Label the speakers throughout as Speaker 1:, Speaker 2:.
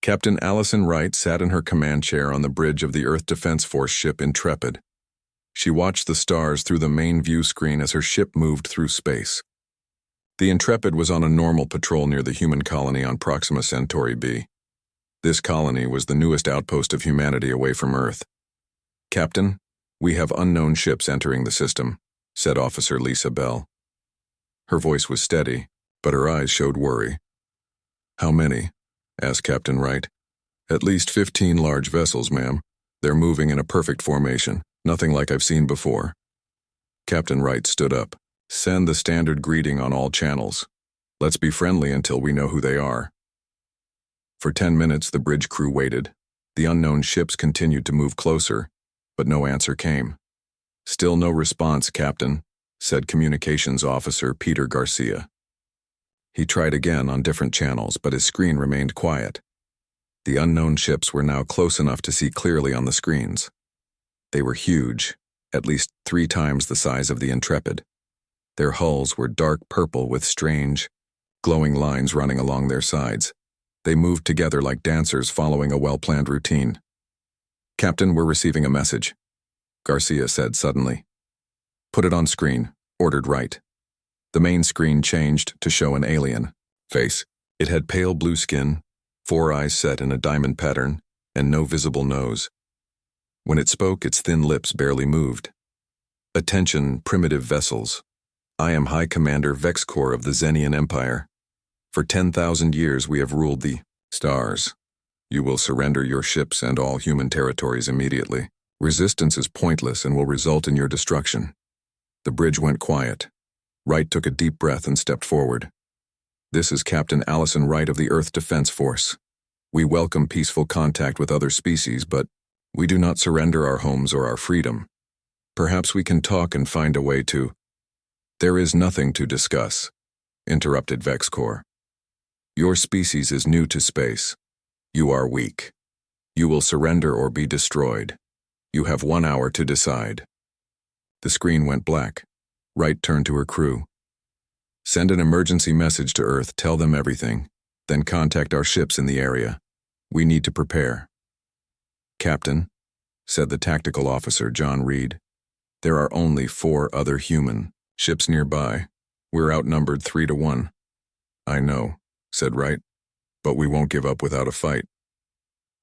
Speaker 1: Captain Allison Wright sat in her command chair on the bridge of the Earth Defense Force ship Intrepid. She watched the stars through the main view screen as her ship moved through space. The Intrepid was on a normal patrol near the human colony on Proxima Centauri b. This colony was the newest outpost of humanity away from Earth. "Captain, we have unknown ships entering the system," said Officer Lisa Bell. Her voice was steady, but her eyes showed worry. "How many?" asked Captain Wright. "At least 15 large vessels, ma'am. They're moving in a perfect formation, nothing like I've seen before." Captain Wright stood up. "Send the standard greeting on all channels. Let's be friendly until we know who they are." For 10 minutes, the bridge crew waited. The unknown ships continued to move closer, but no answer came. "Still no response, Captain," said Communications Officer Peter Garcia. He tried again on different channels, but his screen remained quiet. The unknown ships were now close enough to see clearly on the screens. They were huge, at least 3 times the size of the Intrepid. Their hulls were dark purple with strange, glowing lines running along their sides. They moved together like dancers following a well-planned routine. "Captain, we're receiving a message," Garcia said suddenly. "Put it on screen," ordered Wright. The main screen changed to show an alien face. It had pale blue skin, 4 eyes set in a diamond pattern, and no visible nose. When it spoke, its thin lips barely moved. "Attention, primitive vessels. I am High Commander Vexcor of the Zenian Empire. For 10,000 years we have ruled the stars. You will surrender your ships and all human territories immediately. Resistance is pointless and will result in your destruction." The bridge went quiet. Wright took a deep breath and stepped forward. "This is Captain Allison Wright of the Earth Defense Force. We welcome peaceful contact with other species, but we do not surrender our homes or our freedom. Perhaps we can talk and find a way to—" "There is nothing to discuss," interrupted Vexcor. "Your species is new to space. You are weak. You will surrender or be destroyed. You have 1 hour to decide." The screen went black. Wright turned to her crew. "Send an emergency message to Earth, tell them everything, then contact our ships in the area. We need to prepare." "Captain," said the tactical officer John Reed, "there are only 4 other human ships nearby. We're outnumbered 3 to 1. "I know," said Wright, "but we won't give up without a fight."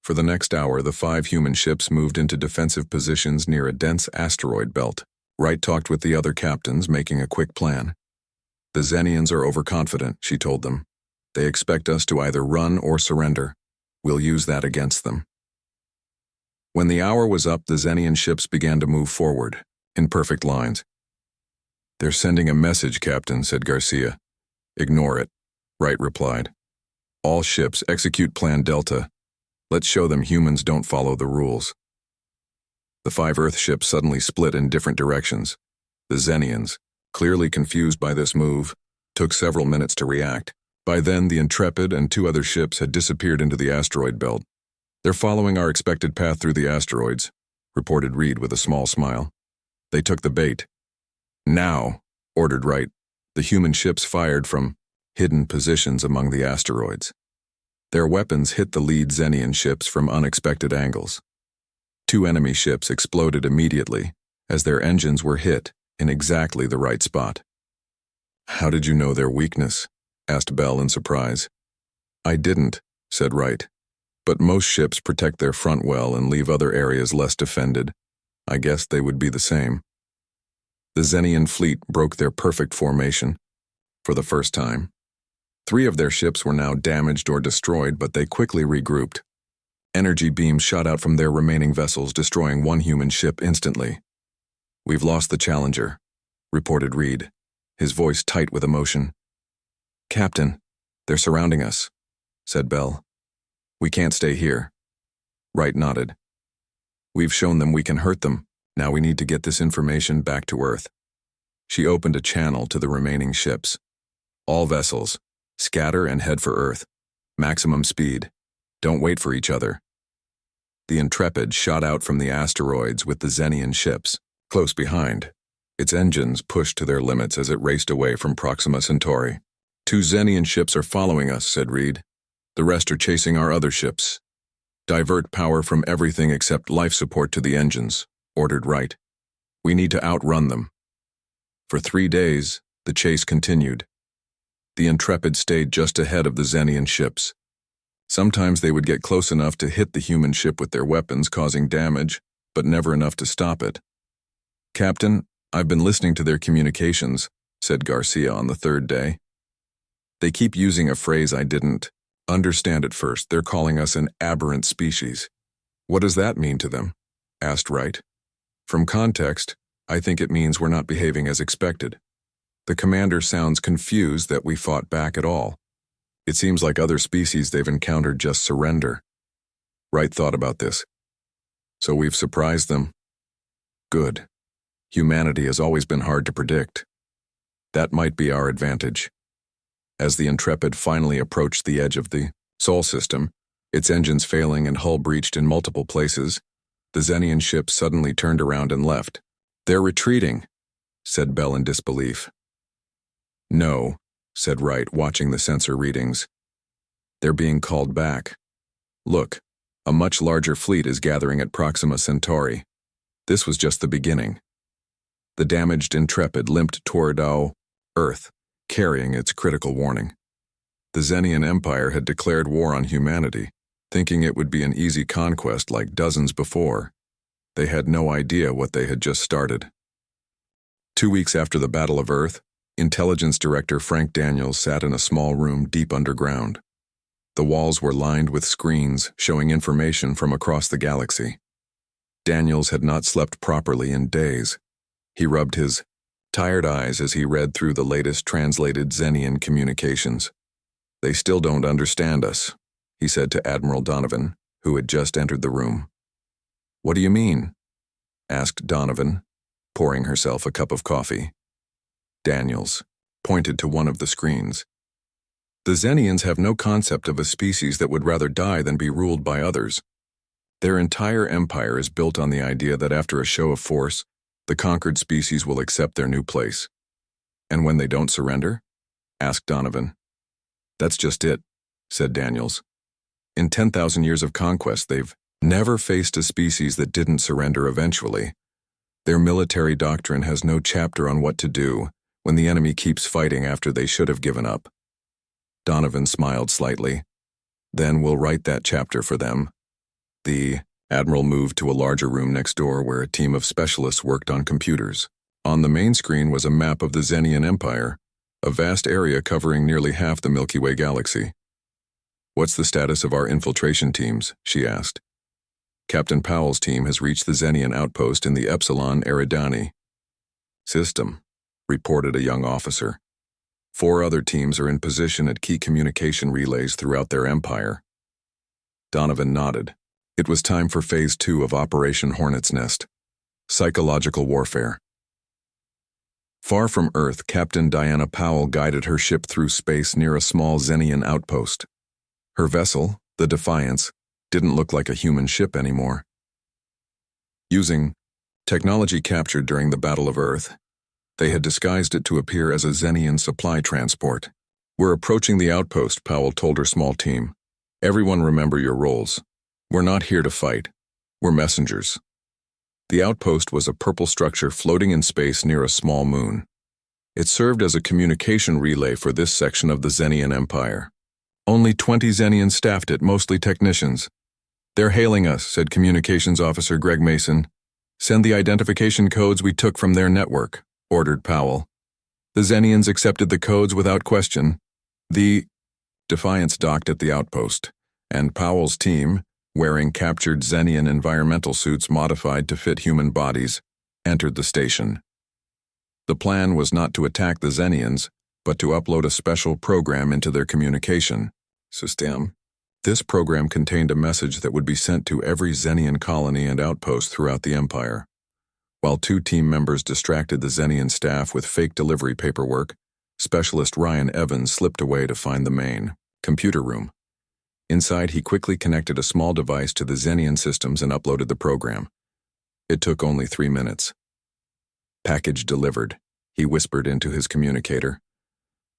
Speaker 1: For the next hour, the 5 human ships moved into defensive positions near a dense asteroid belt. Wright talked with the other captains, making a quick plan. "The Zenians are overconfident," she told them. "They expect us to either run or surrender. We'll use that against them." When the hour was up, the Zenian ships began to move forward, in perfect lines. "They're sending a message, Captain," said Garcia. "Ignore it," Wright replied. "All ships execute Plan Delta. Let's show them humans don't follow the rules." The 5 Earth ships suddenly split in different directions. The Zenians, clearly confused by this move, took several minutes to react. By then, the Intrepid and 2 other ships had disappeared into the asteroid belt. "They're following our expected path through the asteroids," reported Reed with a small smile. "They took the bait." "Now," ordered Wright. The human ships fired from hidden positions among the asteroids. Their weapons hit the lead Zenian ships from unexpected angles. 2 enemy ships exploded immediately, as their engines were hit in exactly the right spot. "How did you know their weakness?" asked Bell in surprise. "I didn't," said Wright. "But most ships protect their front well and leave other areas less defended. I guessed they would be the same." The Zenian fleet broke their perfect formation for the first time. 3 of their ships were now damaged or destroyed, but they quickly regrouped. Energy beams shot out from their remaining vessels, destroying 1 human ship instantly. "We've lost the Challenger," reported Reed, his voice tight with emotion. "Captain, they're surrounding us," said Bell. "We can't stay here." Wright nodded. "We've shown them we can hurt them. Now we need to get this information back to Earth." She opened a channel to the remaining ships. "All vessels, scatter and head for Earth. Maximum speed. Don't wait for each other." The Intrepid shot out from the asteroids with the Zenian ships close behind. Its engines pushed to their limits as it raced away from Proxima Centauri. "2 Zenian ships are following us," said Reed. The rest are chasing our other ships. Divert power from everything except life support to the engines, ordered Wright. We need to outrun them. For 3 days, the chase continued. The Intrepid stayed just ahead of the Xenian ships. Sometimes they would get close enough to hit the human ship with their weapons, causing damage, but never enough to stop it. "Captain, I've been listening to their communications," said Garcia on the 3rd day. "They keep using a phrase I didn't understand at first. They're calling us an aberrant species." "What does that mean to them?" asked Wright. "From context, I think it means we're not behaving as expected. The commander sounds confused that we fought back at all. It seems like other species they've encountered just surrender." Wright thought about this. "So we've surprised them?" "Good. Humanity has always been hard to predict. That might be our advantage." As the Intrepid finally approached the edge of the Sol system, its engines failing and hull breached in multiple places, the Xenian ship suddenly turned around and left. "They're retreating," said Bell in disbelief. "No," said Wright, watching the sensor readings. "They're being called back. Look, a much larger fleet is gathering at Proxima Centauri. This was just the beginning." The damaged Intrepid limped toward Earth, carrying its critical warning. The Xenian Empire had declared war on humanity, thinking it would be an easy conquest like dozens before. They had no idea what they had just started. 2 weeks after the Battle of Earth, Intelligence Director Frank Daniels sat in a small room deep underground. The walls were lined with screens showing information from across the galaxy. Daniels had not slept properly in days. He rubbed his tired eyes as he read through the latest translated Xenian communications. "They still don't understand us," he said to Admiral Donovan, who had just entered the room. "What do you mean?" asked Donovan, pouring herself a cup of coffee. Daniels pointed to one of the screens. "The Xenians have no concept of a species that would rather die than be ruled by others. Their entire empire is built on the idea that after a show of force, the conquered species will accept their new place." "And when they don't surrender?" asked Donovan. "That's just it," said Daniels. "In 10,000 years of conquest, they've never faced a species that didn't surrender eventually. Their military doctrine has no chapter on what to do when the enemy keeps fighting after they should have given up." Donovan smiled slightly. "Then we'll write that chapter for them." The Admiral moved to a larger room next door where a team of specialists worked on computers. On the main screen was a map of the Xenian Empire, a vast area covering nearly half the Milky Way galaxy. "What's the status of our infiltration teams?" she asked. "Captain Powell's team has reached the Xenian outpost in the Epsilon Eridani system," reported a young officer. 4 other teams are in position at key communication relays throughout their empire. Donovan nodded. It was time for Phase 2 of Operation Hornet's Nest. Psychological warfare. Far from Earth, Captain Diana Powell guided her ship through space near a small Xenian outpost. Her vessel, the Defiance, didn't look like a human ship anymore. Using technology captured during the Battle of Earth, they had disguised it to appear as a Xenian supply transport. "We're approaching the outpost," Powell told her small team. "Everyone remember your roles. We're not here to fight. We're messengers." The outpost was a purple structure floating in space near a small moon. It served as a communication relay for this section of the Xenian Empire. Only 20 Xenians staffed it, mostly technicians. "They're hailing us," said Communications Officer Greg Mason. "Send the identification codes we took from their network," ordered Powell. The Xenians accepted the codes without question. The Defiance docked at the outpost, and Powell's team, wearing captured Xenian environmental suits modified to fit human bodies, entered the station. The plan was not to attack the Xenians, but to upload a special program into their communication system. This program contained a message that would be sent to every Xenian colony and outpost throughout the Empire. While 2 team members distracted the Xenian staff with fake delivery paperwork, Specialist Ryan Evans slipped away to find the main computer room. Inside, he quickly connected a small device to the Xenian systems and uploaded the program. It took only 3 minutes. "Package delivered," he whispered into his communicator.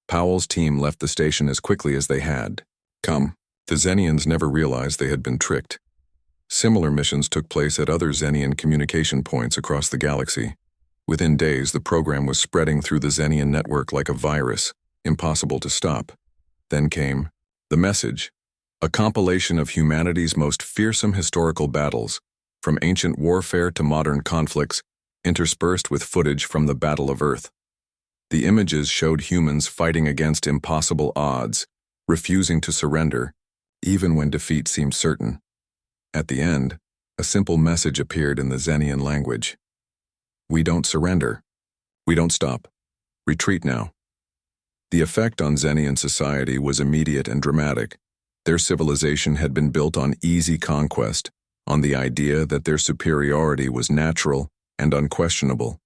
Speaker 1: Powell's team left the station as quickly as they had come. The Xenians never realized they had been tricked. Similar missions took place at other Xenian communication points across the galaxy. Within days, the program was spreading through the Xenian network like a virus, impossible to stop. Then came the message, a compilation of humanity's most fearsome historical battles, from ancient warfare to modern conflicts, interspersed with footage from the Battle of Earth. The images showed humans fighting against impossible odds, refusing to surrender, even when defeat seemed certain. At the end, a simple message appeared in the Xenian language. We don't surrender. We don't stop. Retreat now. The effect on Xenian society was immediate and dramatic. Their civilization had been built on easy conquest, on the idea that their superiority was natural and unquestionable.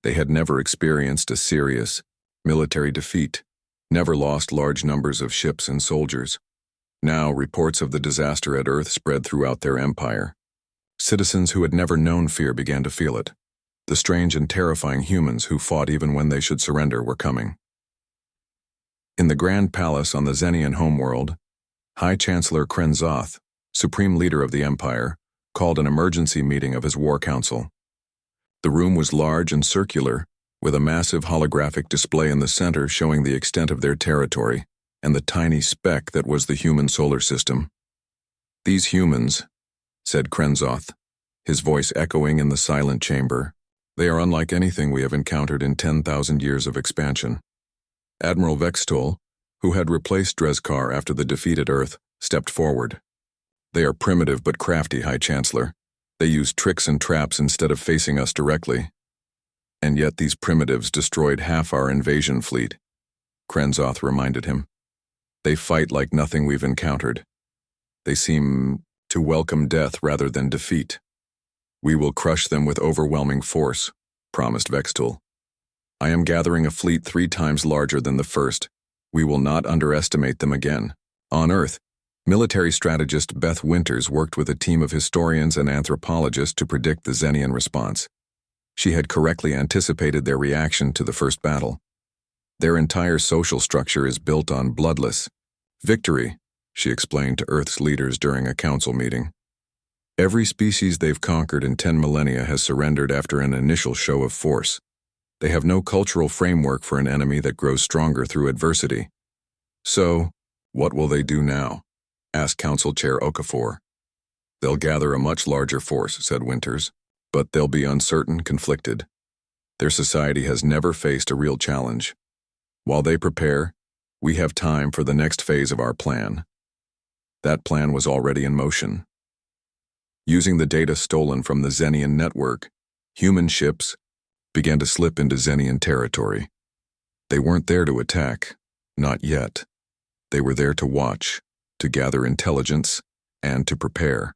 Speaker 1: They had never experienced a serious military defeat, never lost large numbers of ships and soldiers. Now, reports of the disaster at Earth spread throughout their empire. Citizens who had never known fear began to feel it. The strange and terrifying humans who fought even when they should surrender were coming. In the Grand Palace on the Xenian homeworld, High Chancellor Krenzoth, supreme leader of the empire, called an emergency meeting of his war council. The room was large and circular, with a massive holographic display in the center showing the extent of their territory and the tiny speck that was the human solar system. These humans, said Krenzoth, his voice echoing in the silent chamber, they are unlike anything we have encountered in 10,000 years of expansion. Admiral Vextol, who had replaced Dreskar after the defeat at Earth, stepped forward. They are primitive but crafty, High Chancellor. They use tricks and traps instead of facing us directly. And yet these primitives destroyed half our invasion fleet, Krenzoth reminded him. They fight like nothing we've encountered. They seem to welcome death rather than defeat. We will crush them with overwhelming force, promised Vextol. I am gathering a fleet 3 times larger than the first. We will not underestimate them again. On Earth, military strategist Beth Winters worked with a team of historians and anthropologists to predict the Xenian response. She had correctly anticipated their reaction to the first battle. Their entire social structure is built on bloodless victory, she explained to Earth's leaders during a council meeting. Every species they've conquered in 10 millennia has surrendered after an initial show of force. They have no cultural framework for an enemy that grows stronger through adversity. So, what will they do now? Asked Council Chair Okafor. They'll gather a much larger force, said Winters, but they'll be uncertain, conflicted. Their society has never faced a real challenge. While they prepare, we have time for the next phase of our plan. That plan was already in motion. Using the data stolen from the Xenian network, human ships began to slip into Xenian territory. They weren't there to attack, not yet. They were there to watch, to gather intelligence, and to prepare.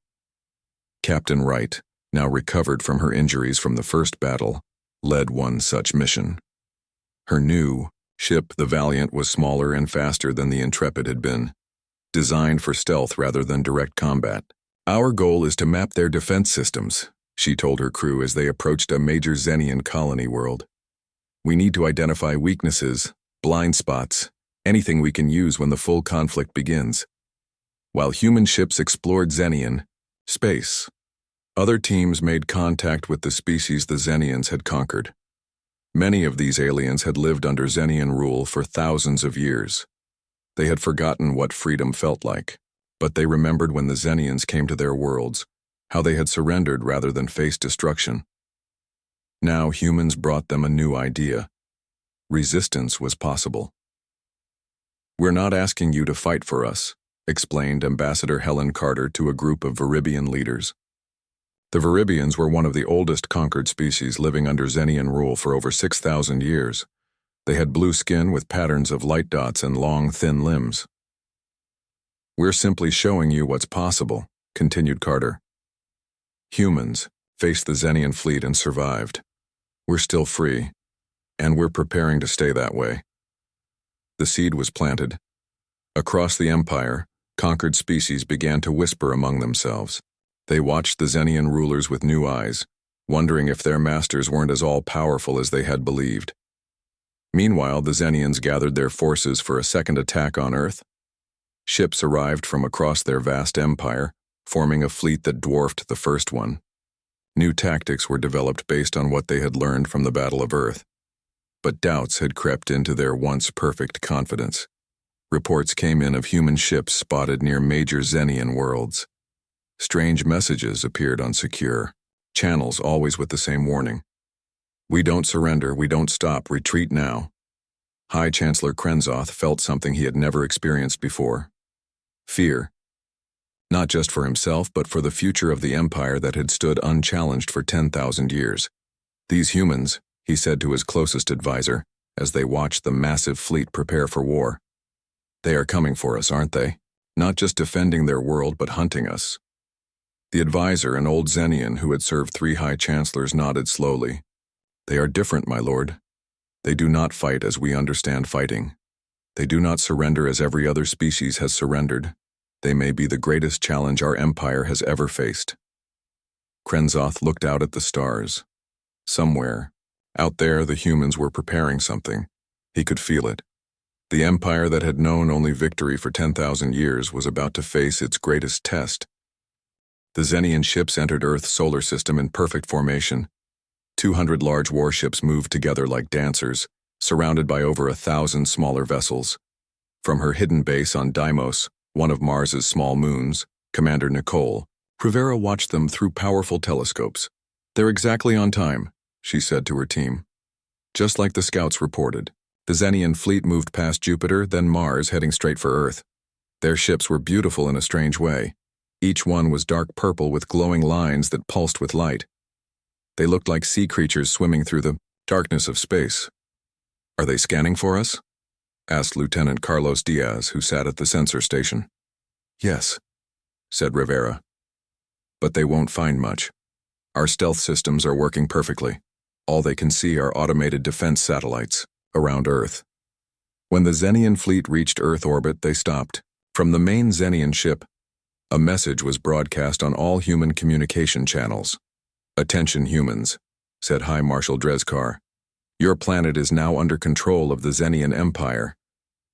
Speaker 1: Captain Wright, now recovered from her injuries from the first battle, led one such mission. Her new ship, the Valiant, was smaller and faster than the Intrepid had been, designed for stealth rather than direct combat. Our goal is to map their defense systems, she told her crew as they approached a major Xenian colony world. We need to identify weaknesses, blind spots, anything we can use when the full conflict begins. While human ships explored Xenian space, other teams made contact with the species the Xenians had conquered. Many of these aliens had lived under Xenian rule for thousands of years. They had forgotten what freedom felt like, but they remembered when the Xenians came to their worlds, how they had surrendered rather than faced destruction. Now humans brought them a new idea. Resistance was possible. We're not asking you to fight for us, explained Ambassador Helen Carter to a group of Viribian leaders. The Viribians were one of the oldest conquered species living under Xenian rule for over 6,000 years. They had blue skin with patterns of light dots and long, thin limbs. We're simply showing you what's possible, continued Carter. Humans faced the Xenian fleet and survived. We're still free, and we're preparing to stay that way. The seed was planted. Across the empire, conquered species began to whisper among themselves. They watched the Xenian rulers with new eyes, wondering if their masters weren't as all-powerful as they had believed. Meanwhile, the Xenians gathered their forces for a second attack on Earth. Ships arrived from across their vast empire, forming a fleet that dwarfed the first one. New tactics were developed based on what they had learned from the Battle of Earth. But doubts had crept into their once perfect confidence. Reports came in of human ships spotted near major Xenian worlds. Strange messages appeared on secure channels, always with the same warning. "We don't surrender, we don't stop, retreat now." High Chancellor Krenzoth felt something he had never experienced before. Fear. Not just for himself, but for the future of the empire that had stood unchallenged for 10,000 years. "These humans," he said to his closest advisor, as they watched the massive fleet prepare for war. "They are coming for us, aren't they? Not just defending their world, but hunting us." The advisor, an old Xenian who had served 3 High Chancellors, nodded slowly. "They are different, my lord. They do not fight as we understand fighting. They do not surrender as every other species has surrendered. They may be the greatest challenge our empire has ever faced." Krenzoth looked out at the stars. Somewhere, out there, the humans were preparing something. He could feel it. The empire that had known only victory for 10,000 years was about to face its greatest test. The Xenian ships entered Earth's solar system in perfect formation. 200 large warships moved together like dancers, surrounded by over 1,000 smaller vessels. From her hidden base on Deimos, one of Mars's small moons, Commander Nicole, Rivera watched them through powerful telescopes. "They're exactly on time," she said to her team. Just like the scouts reported, the Xenian fleet moved past Jupiter, then Mars, heading straight for Earth. Their ships were beautiful in a strange way. Each one was dark purple with glowing lines that pulsed with light. They looked like sea creatures swimming through the darkness of space. "Are they scanning for us?" asked Lieutenant Carlos Diaz, who sat at the sensor station. "Yes," said Rivera. "But they won't find much. Our stealth systems are working perfectly. All they can see are automated defense satellites around Earth." When the Xenian fleet reached Earth orbit, they stopped. From the main Xenian ship, a message was broadcast on all human communication channels. "Attention humans," said High Marshal Drezkar. "Your planet is now under control of the Xenian Empire.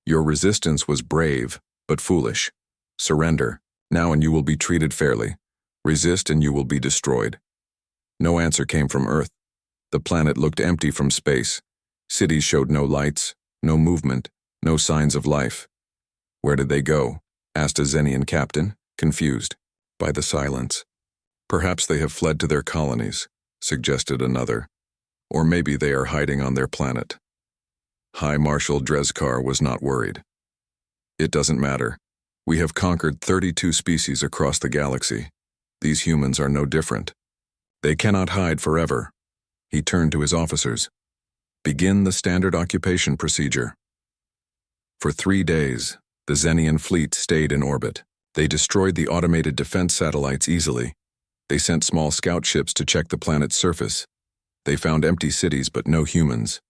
Speaker 1: Your resistance was brave, but foolish. Surrender, now, and you will be treated fairly. Resist and you will be destroyed." No answer came from Earth. The planet looked empty from space. Cities showed no lights, no movement, no signs of life. "Where did they go?" asked a Xenian captain, confused by the silence. "Perhaps they have fled to their colonies," suggested another. "Or maybe they are hiding on their planet." High Marshal Drezkar was not worried. "It doesn't matter. We have conquered 32 species across the galaxy. These humans are no different. They cannot hide forever." He turned to his officers. "Begin the standard occupation procedure." For 3 days, the Xenian fleet stayed in orbit. They destroyed the automated defense satellites easily. They sent small scout ships to check the planet's surface. They found empty cities but no humans.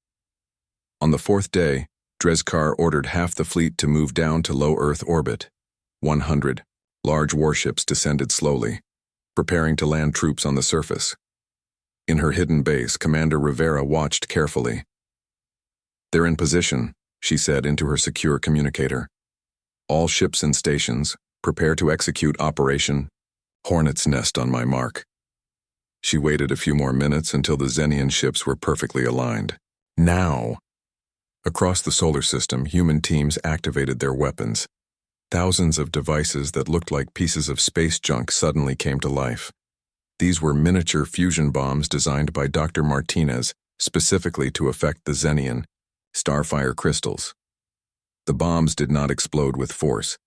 Speaker 1: On the 4th day, Drezkar ordered half the fleet to move down to low Earth orbit. 100 large warships descended slowly, preparing to land troops on the surface. In her hidden base, Commander Rivera watched carefully. "They're in position," she said into her secure communicator. "All ships and stations, prepare to execute Operation Hornet's Nest on my mark." She waited a few more minutes until the Xenian ships were perfectly aligned. Now! Across the solar system, human teams activated their weapons. Thousands of devices that looked like pieces of space junk suddenly came to life. These were miniature fusion bombs designed by Dr. Martinez specifically to affect the Xenian starfire crystals. The bombs did not explode with force.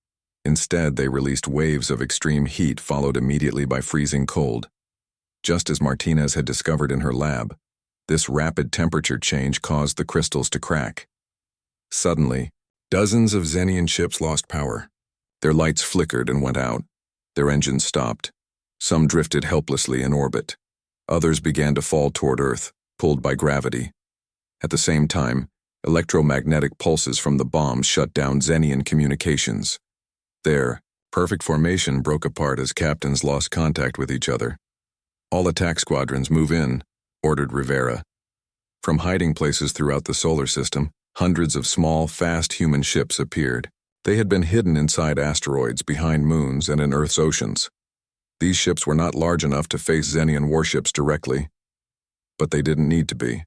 Speaker 1: Instead, they released waves of extreme heat followed immediately by freezing cold. Just as Martinez had discovered in her lab, this rapid temperature change caused the crystals to crack. Suddenly, dozens of Xenian ships lost power. Their lights flickered and went out. Their engines stopped. Some drifted helplessly in orbit. Others began to fall toward Earth, pulled by gravity. At the same time, electromagnetic pulses from the bombs shut down Xenian communications. Their perfect formation broke apart as captains lost contact with each other. "All attack squadrons move in," ordered Rivera. From hiding places throughout the solar system, hundreds of small, fast human ships appeared. They had been hidden inside asteroids, behind moons, and in Earth's oceans. These ships were not large enough to face Xenian warships directly, but they didn't need to be.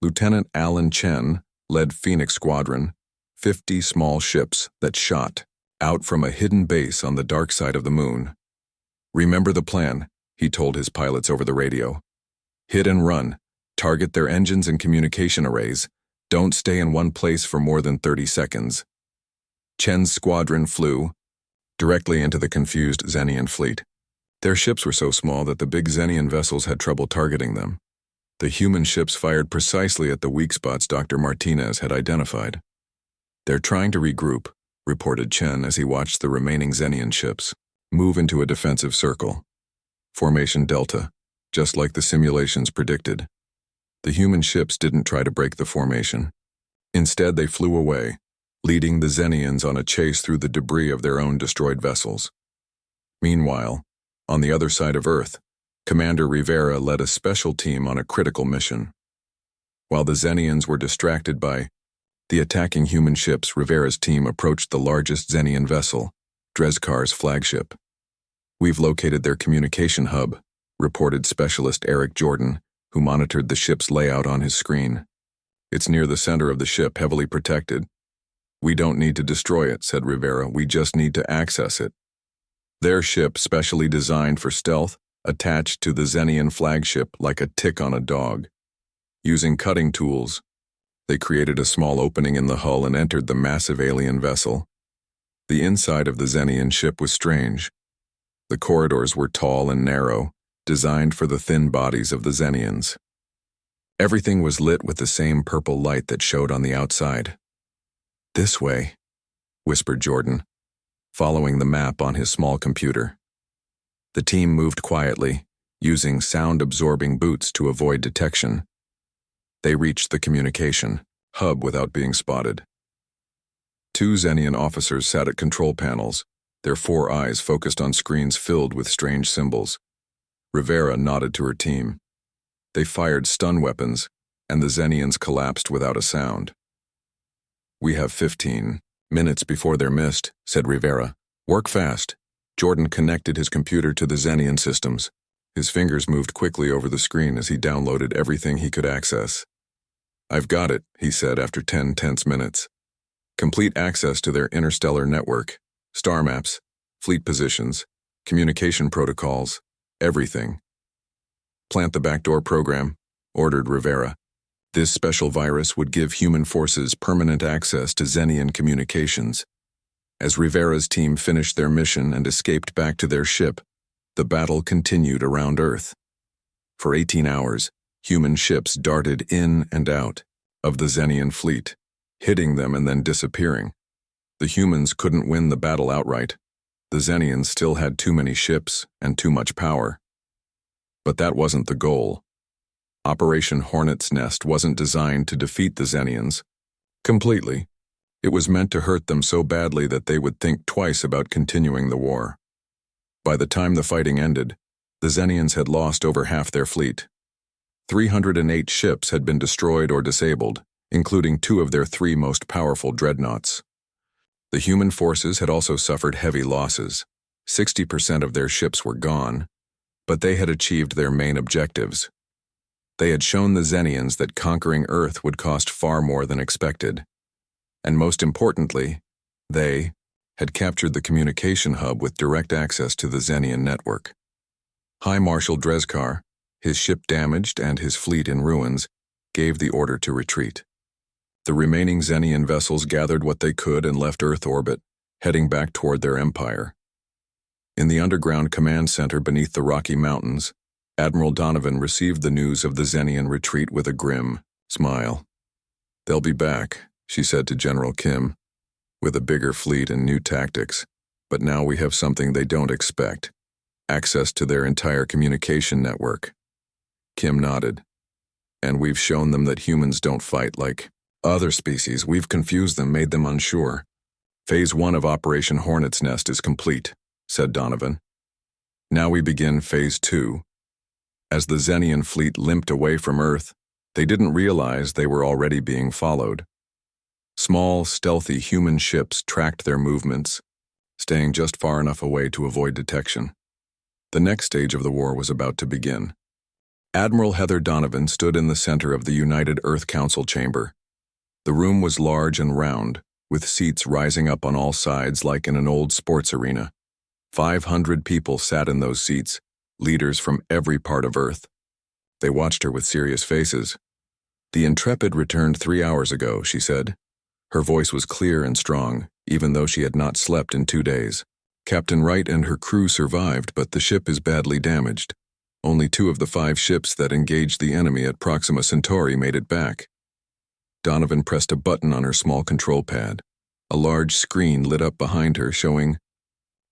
Speaker 1: Lieutenant Alan Chen led Phoenix Squadron, 50 small ships that shot out from a hidden base on the dark side of the moon. "Remember the plan," he told his pilots over the radio. "Hit and run, target their engines and communication arrays, don't stay in one place for more than 30 seconds. Chen's squadron flew directly into the confused Xenian fleet. Their ships were so small that the big Xenian vessels had trouble targeting them. The human ships fired precisely at the weak spots Dr. Martinez had identified. "They're trying to regroup," reported Chen as he watched the remaining Xenian ships move into a defensive circle. Formation Delta, just like the simulations predicted. The human ships didn't try to break the formation. Instead, they flew away, leading the Xenians on a chase through the debris of their own destroyed vessels. Meanwhile, on the other side of Earth, Commander Rivera led a special team on a critical mission. While the Xenians were distracted by the attacking human ships, Rivera's team approached the largest Xenian vessel, Dreskar's flagship. "We've located their communication hub," reported Specialist Eric Jordan, who monitored the ship's layout on his screen. "It's near the center of the ship, heavily protected." "We don't need to destroy it," said Rivera. "We just need to access it." Their ship, specially designed for stealth, attached to the Xenian flagship like a tick on a dog. Using cutting tools, they created a small opening in the hull and entered the massive alien vessel. The inside of the Xenian ship was strange. The corridors were tall and narrow, designed for the thin bodies of the Xenians. Everything was lit with the same purple light that showed on the outside. "This way," whispered Jordan, following the map on his small computer. The team moved quietly, using sound-absorbing boots to avoid detection. They reached the communication hub without being spotted. 2 Xenian officers sat at control panels, their 4 eyes focused on screens filled with strange symbols. Rivera nodded to her team. They fired stun weapons, and the Xenians collapsed without a sound. "We have 15 minutes before they're missed," said Rivera. "Work fast." Jordan connected his computer to the Xenian systems. His fingers moved quickly over the screen as he downloaded everything he could access. "I've got it," he said after 10 tense minutes. "Complete access to their interstellar network, star maps, fleet positions, communication protocols, everything." "Plant the backdoor program," ordered Rivera. This special virus would give human forces permanent access to Xenian communications. As Rivera's team finished their mission and escaped back to their ship, the battle continued around Earth. For 18 hours, human ships darted in and out of the Xenian fleet, hitting them and then disappearing. The humans couldn't win the battle outright. The Xenians still had too many ships and too much power. But that wasn't the goal. Operation Hornet's Nest wasn't designed to defeat the Xenians completely. It was meant to hurt them so badly that they would think twice about continuing the war. By the time the fighting ended, the Xenians had lost over half their fleet. 308 ships had been destroyed or disabled, including 2 of their 3 most powerful dreadnoughts. The human forces had also suffered heavy losses. 60% of their ships were gone, but they had achieved their main objectives. They had shown the Xenians that conquering Earth would cost far more than expected. And most importantly, they had captured the communication hub with direct access to the Xenian network. High Marshal Drescar, his ship damaged and his fleet in ruins, gave the order to retreat. The remaining Xenian vessels gathered what they could and left Earth orbit, heading back toward their empire. In the underground command center beneath the Rocky Mountains, Admiral Donovan received the news of the Xenian retreat with a grim smile. "They'll be back," she said to General Kim, "with a bigger fleet and new tactics. But now we have something they don't expect: access to their entire communication network." Kim nodded. "And we've shown them that humans don't fight like other species. We've confused them, made them unsure." "Phase 1 of Operation Hornet's Nest is complete," said Donovan. "Now we begin Phase 2. As the Xenian fleet limped away from Earth, they didn't realize they were already being followed. Small, stealthy human ships tracked their movements, staying just far enough away to avoid detection. The next stage of the war was about to begin. Admiral Heather Donovan stood in the center of the United Earth Council chamber. The room was large and round, with seats rising up on all sides like in an old sports arena. 500 people sat in those seats, leaders from every part of Earth. They watched her with serious faces. "The Intrepid returned 3 hours ago," she said. Her voice was clear and strong, even though she had not slept in 2 days. "Captain Wright and her crew survived, but the ship is badly damaged. Only 2 of the 5 ships that engaged the enemy at Proxima Centauri made it back." Donovan pressed a button on her small control pad. A large screen lit up behind her, showing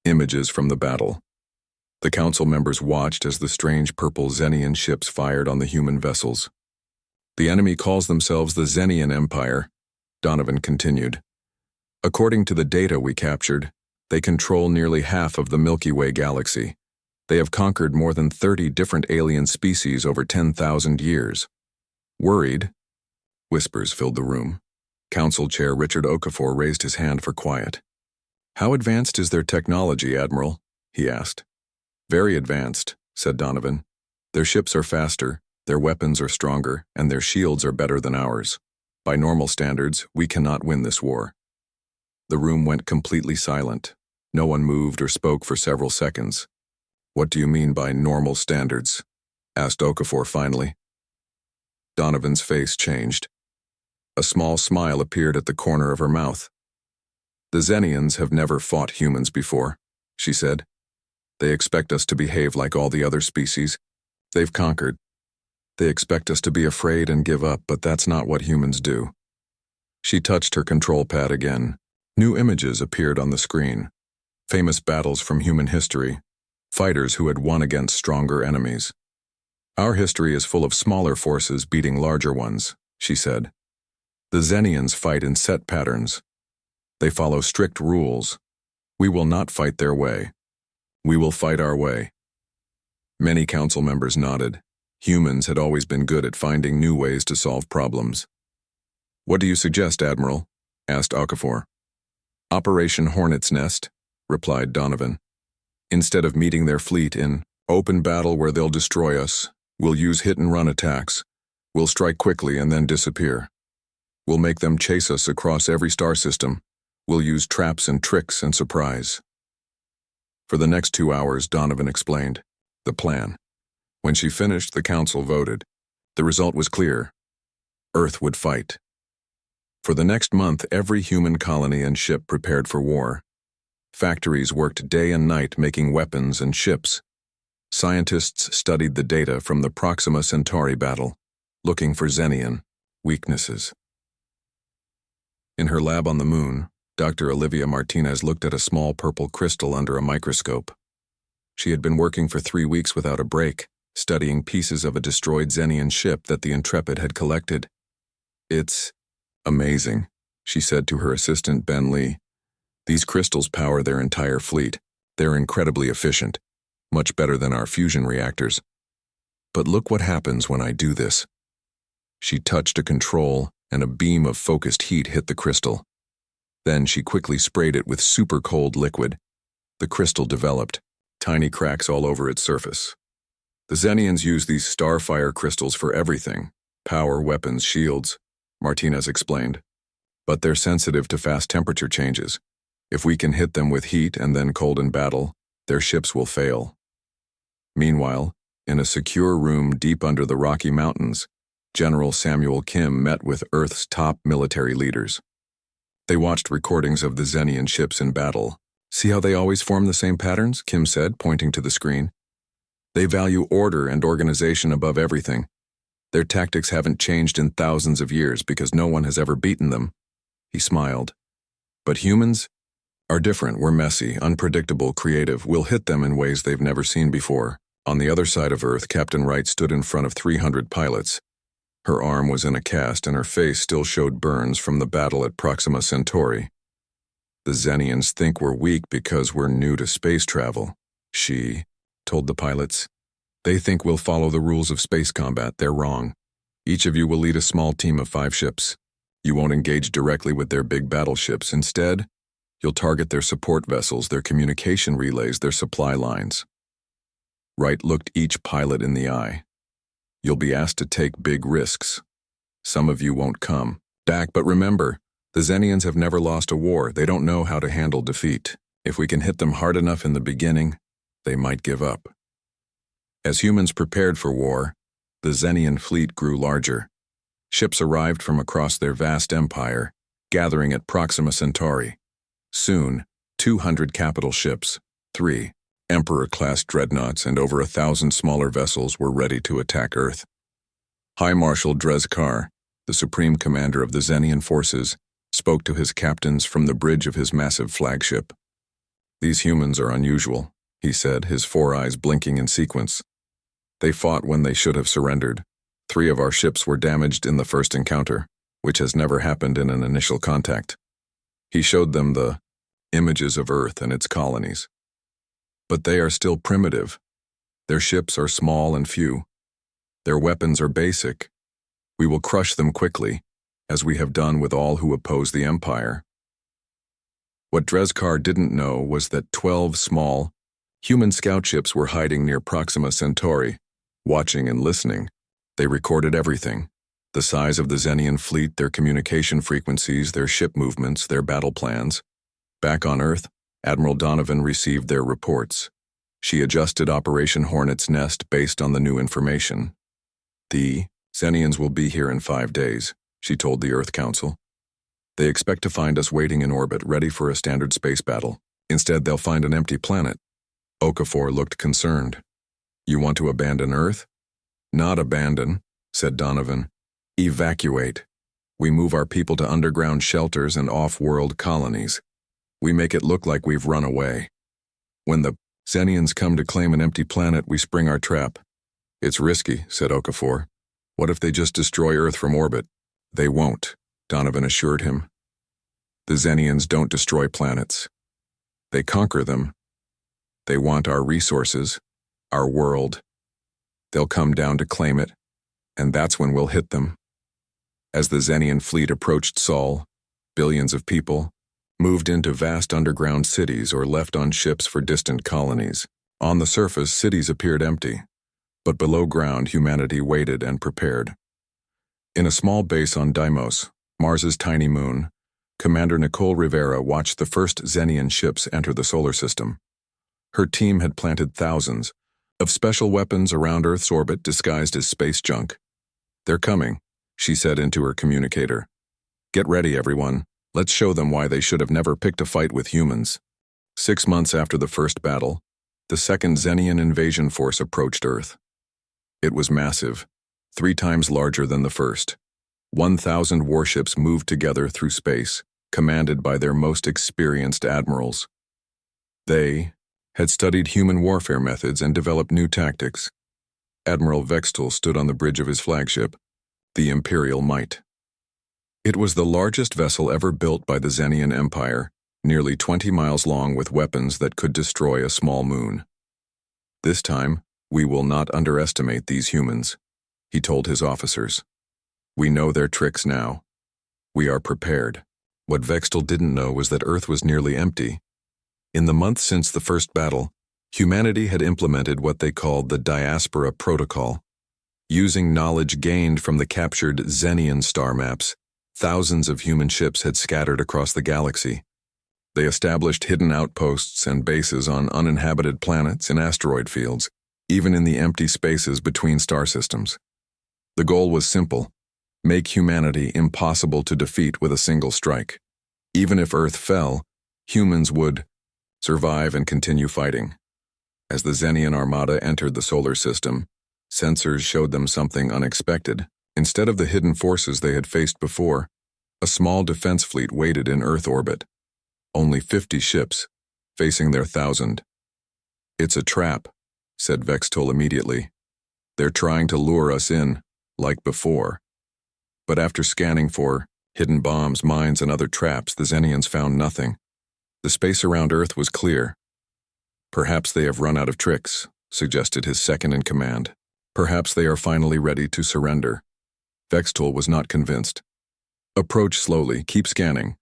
Speaker 1: images from the battle. The council members watched as the strange purple Xenian ships fired on the human vessels. "The enemy calls themselves the Xenian Empire," Donovan continued. "According to the data we captured, they control nearly half of the Milky Way galaxy. They have conquered more than 30 different alien species over 10,000 years. Worried?" Whispers filled the room. Council Chair Richard Okafor raised his hand for quiet. "How advanced is their technology, Admiral?" he asked. "Very advanced," said Donovan. "Their ships are faster, their weapons are stronger, and their shields are better than ours. By normal standards, we cannot win this war." The room went completely silent. No one moved or spoke for several seconds. "What do you mean by normal standards?" asked Okafor finally. Donovan's face changed. A small smile appeared at the corner of her mouth. "The Xenians have never fought humans before," she said. "They expect us to behave like all the other species. They've conquered. They expect us to be afraid and give up, but that's not what humans do." She touched her control pad again. New images appeared on the screen. Famous battles from human history. Fighters who had won against stronger enemies. "Our history is full of smaller forces beating larger ones," she said. "The Xenians fight in set patterns. They follow strict rules. We will not fight their way. We will fight our way." Many council members nodded. Humans had always been good at finding new ways to solve problems. "What do you suggest, Admiral?" asked Okafor. "Operation Hornet's Nest," replied Donovan. "Instead of meeting their fleet in open battle where they'll destroy us, we'll use hit-and-run attacks. We'll strike quickly and then disappear. We'll make them chase us across every star system. We'll use traps and tricks and surprise." For the next 2 hours, Donovan explained the plan. When she finished, the council voted. The result was clear. Earth would fight. For the next month, every human colony and ship prepared for war. Factories worked day and night making weapons and ships. Scientists studied the data from the Proxima Centauri battle, looking for Xenian weaknesses. In her lab on the moon, Dr. Olivia Martinez looked at a small purple crystal under a microscope. She had been working for 3 weeks without a break, studying pieces of a destroyed Xenian ship that the Intrepid had collected. "It's amazing," she said to her assistant Ben Lee. "These crystals power their entire fleet. They're incredibly efficient, much better than our fusion reactors. But look what happens when I do this." She touched a control, and a beam of focused heat hit the crystal. Then she quickly sprayed it with super cold liquid. The crystal developed, tiny cracks all over its surface. "The Xenians use these starfire crystals for everything: power, weapons, shields," Martinez explained. "But they're sensitive to fast temperature changes. If we can hit them with heat and then cold in battle, their ships will fail." Meanwhile, in a secure room deep under the Rocky Mountains, General Samuel Kim met with Earth's top military leaders. They watched recordings of the Xenian ships in battle. "See how they always form the same patterns?" Kim said, pointing to the screen. "They value order and organization above everything. Their tactics haven't changed in thousands of years because no one has ever beaten them." He smiled. "But humans are different. We're messy, unpredictable, creative. We'll hit them in ways they've never seen before." On the other side of Earth, Captain Wright stood in front of 300 pilots. Her arm was in a cast, and her face still showed burns from the battle at Proxima Centauri. "The Xenians think we're weak because we're new to space travel," she told the pilots. "They think we'll follow the rules of space combat. They're wrong. Each of you will lead a small team of 5 ships. You won't engage directly with their big battleships. Instead, you'll target their support vessels, their communication relays, their supply lines. Wright looked each pilot in the eye. You'll be asked to take big risks. Some of you won't come back, but remember, the Xenians have never lost a war. They don't know how to handle defeat. If we can hit them hard enough in the beginning, they might give up. As humans prepared for war, the Xenian fleet grew larger. Ships arrived from across their vast empire, gathering at Proxima Centauri. Soon, 200 capital ships, 3 Emperor-class dreadnoughts, and over 1,000 smaller vessels were ready to attack Earth. High Marshal Drezkar, the supreme commander of the Xenian forces, spoke to his captains from the bridge of his massive flagship. "These humans are unusual," he said, his 4 eyes blinking in sequence. "They fought when they should have surrendered. 3 of our ships were damaged in the first encounter, which has never happened in an initial contact." He showed them the images of Earth and its colonies. "But they are still primitive. Their ships are small and few. Their weapons are basic. We will crush them quickly, as we have done with all who oppose the Empire." What Drezkar didn't know was that 12 small, human scout ships were hiding near Proxima Centauri, watching and listening. They recorded everything: the size of the Xenian fleet, their communication frequencies, their ship movements, their battle plans. Back on Earth, Admiral Donovan received their reports. She adjusted Operation Hornet's Nest based on the new information. "The Xenians will be here in 5 days," she told the Earth Council. "They expect to find us waiting in orbit, ready for a standard space battle. Instead, they'll find an empty planet." Okafor looked concerned. "You want to abandon Earth?" "Not abandon," said Donovan. "Evacuate. We move our people to underground shelters and off-world colonies. We make it look like we've run away. When the Xenians come to claim an empty planet, we spring our trap." "It's risky," said Okafor. "What if they just destroy Earth from orbit?" "They won't," Donovan assured him. "The Xenians don't destroy planets. They conquer them. They want our resources, our world. They'll come down to claim it, and that's when we'll hit them." As the Xenian fleet approached Sol, billions of people moved into vast underground cities or left on ships for distant colonies. On the surface, cities appeared empty, but below ground, humanity waited and prepared. In a small base on Deimos, Mars's tiny moon, Commander Nicole Rivera watched the first Xenian ships enter the solar system. Her team had planted thousands of special weapons around Earth's orbit disguised as space junk. "They're coming," she said into her communicator. "Get ready, everyone. Let's show them why they should have never picked a fight with humans." 6 months after the first battle, the second Xenian invasion force approached Earth. It was massive, 3 times larger than the first. 1,000 warships moved together through space, commanded by their most experienced admirals. They had studied human warfare methods and developed new tactics. Admiral Vextel stood on the bridge of his flagship, the Imperial Might. It was the largest vessel ever built by the Xenian Empire, nearly 20 miles long with weapons that could destroy a small moon. "This time, we will not underestimate these humans," he told his officers. "We know their tricks now. We are prepared." What Vextel didn't know was that Earth was nearly empty. In the months since the first battle, humanity had implemented what they called the Diaspora Protocol. Using knowledge gained from the captured Xenian star maps, thousands of human ships had scattered across the galaxy. They established hidden outposts and bases on uninhabited planets and asteroid fields, even in the empty spaces between star systems. The goal was simple: make humanity impossible to defeat with a single strike. Even if Earth fell, humans would survive and continue fighting. As the Xenian armada entered the solar system, sensors showed them something unexpected. Instead of the hidden forces they had faced before, a small defense fleet waited in Earth orbit. Only 50 ships, facing their 1,000. "It's a trap," said Vextel immediately. "They're trying to lure us in, like before." But after scanning for hidden bombs, mines, and other traps, the Xenians found nothing. The space around Earth was clear. "Perhaps they have run out of tricks," suggested his second-in-command. "Perhaps they are finally ready to surrender." Vextel was not convinced. Approach slowly, keep scanning.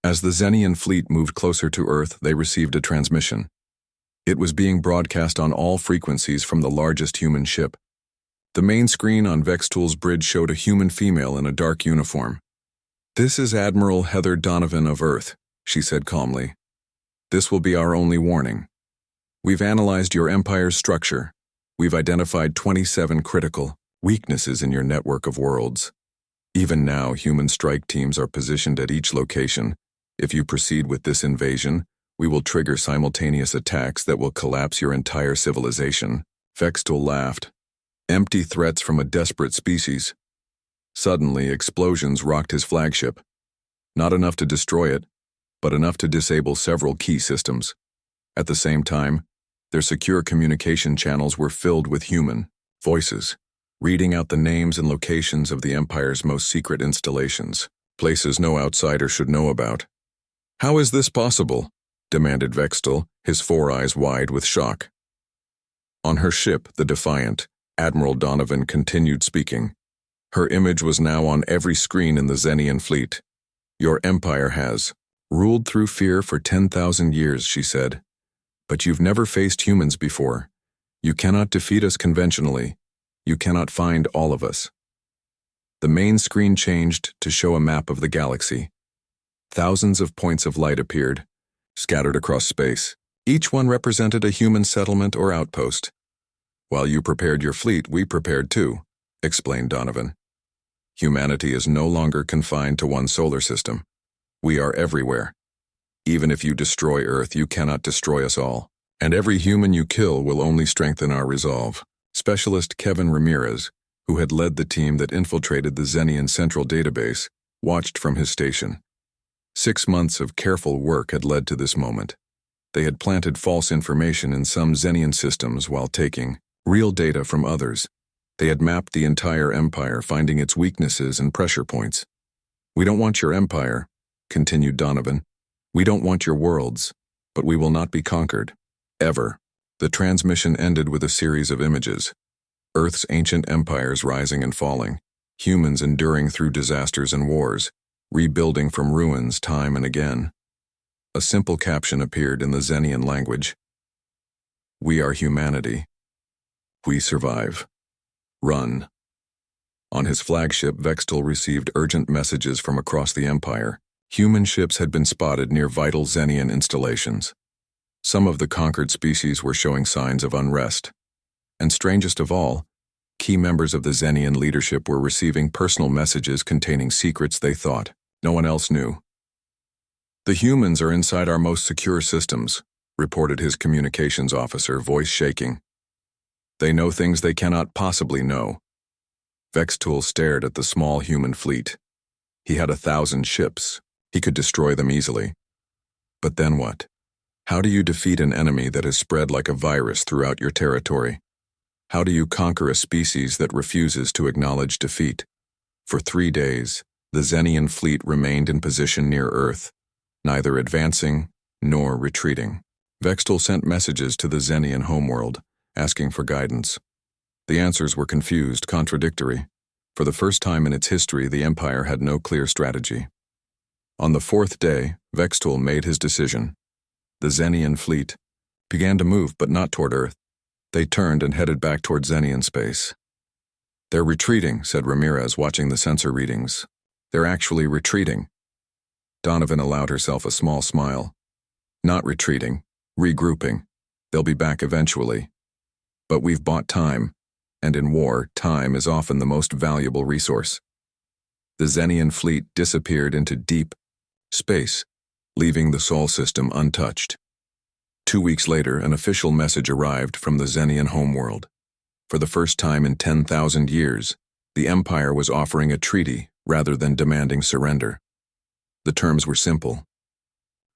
Speaker 1: As the Zenian fleet moved closer to Earth, they received a transmission. It was being broadcast on all frequencies from the largest human ship. The main screen on Vextool's bridge showed a human female in a dark uniform. "This is Admiral Heather Donovan of Earth," she said calmly. "This will be our only warning. We've analyzed your Empire's structure. We've identified 27 critical weaknesses in your network of worlds. Even now, human strike teams are positioned at each location. If you proceed with this invasion, we will trigger simultaneous attacks that will collapse your entire civilization." Vextool laughed. Empty threats from a desperate species. Suddenly, explosions rocked his flagship. Not enough to destroy it, but enough to disable several key systems. At the same time, their secure communication channels were filled with human voices, reading out the names and locations of the Empire's most secret installations, places no outsider should know about. "How is this possible?" demanded Vextool, his four eyes wide with shock. On her ship, the Defiant, Admiral Donovan continued speaking. Her image was now on every screen in the Zenian fleet. "Your Empire has ruled through fear for 10,000 years, she said. But you've never faced humans before. You cannot defeat us conventionally. You cannot find all of us." The main screen changed to show a map of the galaxy. Thousands of points of light appeared, scattered across space. Each one represented a human settlement or outpost. "While you prepared your fleet, we prepared too," explained Donovan. "Humanity is no longer confined to one solar system. We are everywhere. Even if you destroy Earth, you cannot destroy us all. And every human you kill will only strengthen our resolve." Specialist Kevin Ramirez, who had led the team that infiltrated the Zenian Central Database, watched from his station. 6 months of careful work had led to this moment. They had planted false information in some Zenian systems while taking real data from others. They had mapped the entire Empire, finding its weaknesses and pressure points. "We don't want your Empire," continued Donovan. "We don't want your worlds, but we will not be conquered. Ever." The transmission ended with a series of images. Earth's ancient empires rising and falling, humans enduring through disasters and wars, rebuilding from ruins time and again. A simple caption appeared in the Zenian language. "We are humanity. We survive. Run." On his flagship, Vextool received urgent messages from across the Empire. Human ships had been spotted near vital Zenian installations. Some of the conquered species were showing signs of unrest. And strangest of all, key members of the Zenian leadership were receiving personal messages containing secrets they thought no one else knew. "The humans are inside our most secure systems," reported his communications officer, voice shaking. "They know things they cannot possibly know." Vextool stared at the small human fleet. He had 1,000 ships. He could destroy them easily. But then what? How do you defeat an enemy that has spread like a virus throughout your territory? How do you conquer a species that refuses to acknowledge defeat? For 3 days, the Zenian fleet remained in position near Earth, neither advancing nor retreating. Vextool sent messages to the Zenian homeworld, asking for guidance. The answers were confused, contradictory. For the first time in its history, the Empire had no clear strategy. On the 4th day, Vextool made his decision. The Zenian fleet began to move, but not toward Earth. They turned and headed back toward Zenian space. "They're retreating," said Ramirez, watching the sensor readings. "They're actually retreating." Donovan allowed herself a small smile. "Not retreating, regrouping. They'll be back eventually. But we've bought time, and in war, time is often the most valuable resource." The Zenian fleet disappeared into deep space, leaving the Sol system untouched. 2 weeks later, an official message arrived from the Zenian homeworld. For the first time in 10,000 years, the Empire was offering a treaty rather than demanding surrender. The terms were simple.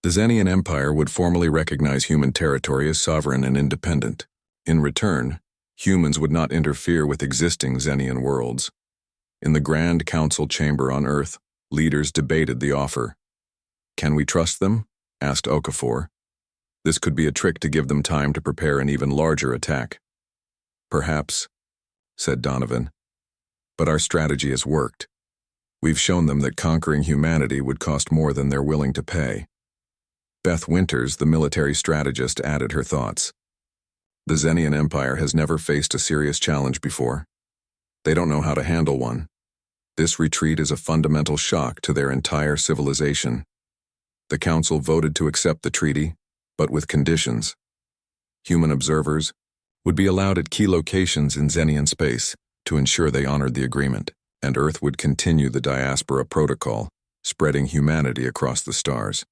Speaker 1: The Zenian Empire would formally recognize human territory as sovereign and independent. In return, humans would not interfere with existing Zenian worlds. In the Grand Council chamber on Earth, leaders debated the offer. "Can we trust them?" asked Okafor. "This could be a trick to give them time to prepare an even larger attack." "Perhaps," said Donovan. "But our strategy has worked. We've shown them that conquering humanity would cost more than they're willing to pay. Beth Winters, the military strategist, added her thoughts. The Xenian Empire has never faced a serious challenge before. They don't know how to handle one. This retreat is a fundamental shock to their entire civilization. The Council voted to accept the treaty, but with conditions. Human observers would be allowed at key locations in Xenian space to ensure they honored the agreement, and Earth would continue the diaspora protocol, spreading humanity across the stars.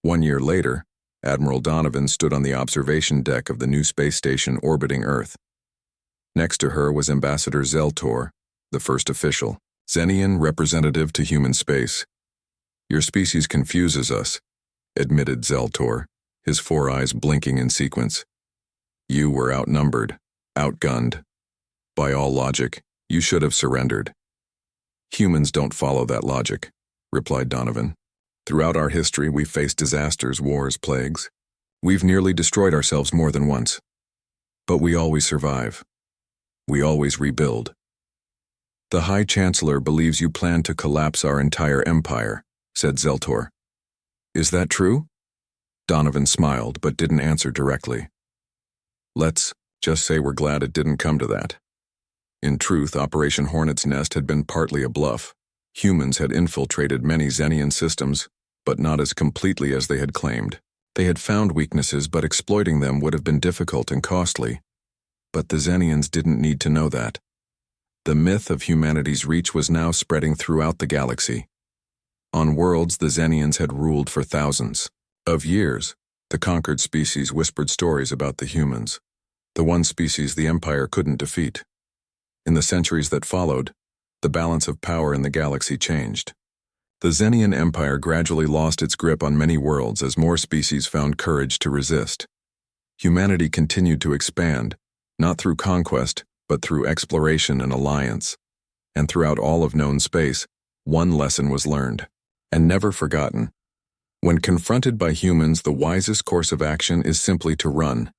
Speaker 1: 1 year later, Admiral Donovan stood on the observation deck of the new space station orbiting Earth. Next to her was Ambassador Zeltor, the first official, Xenian representative to human space. Your species confuses us, admitted Zeltor, his 4 eyes blinking in sequence. You were outnumbered, outgunned. By all logic, you should have surrendered. Humans don't follow that logic, replied Donovan. Throughout our history, we've faced disasters, wars, plagues. We've nearly destroyed ourselves more than once. But we always survive. We always rebuild. The High Chancellor believes you plan to collapse our entire empire, said Zeltor. Is that true? Donovan smiled, but didn't answer directly. Let's just say we're glad it didn't come to that. In truth, Operation Hornet's Nest had been partly a bluff. Humans had infiltrated many Xenian systems, but not as completely as they had claimed. They had found weaknesses, but exploiting them would have been difficult and costly. But the Xenians didn't need to know that. The myth of humanity's reach was now spreading throughout the galaxy. On worlds the Xenians had ruled for thousands of years, the conquered species whispered stories about the humans, the one species the Empire couldn't defeat. In the centuries that followed, the balance of power in the galaxy changed. The Xenian Empire gradually lost its grip on many worlds as more species found courage to resist. Humanity continued to expand, not through conquest, but through exploration and alliance. And throughout all of known space, one lesson was learned, and never forgotten. When confronted by humans, the wisest course of action is simply to run.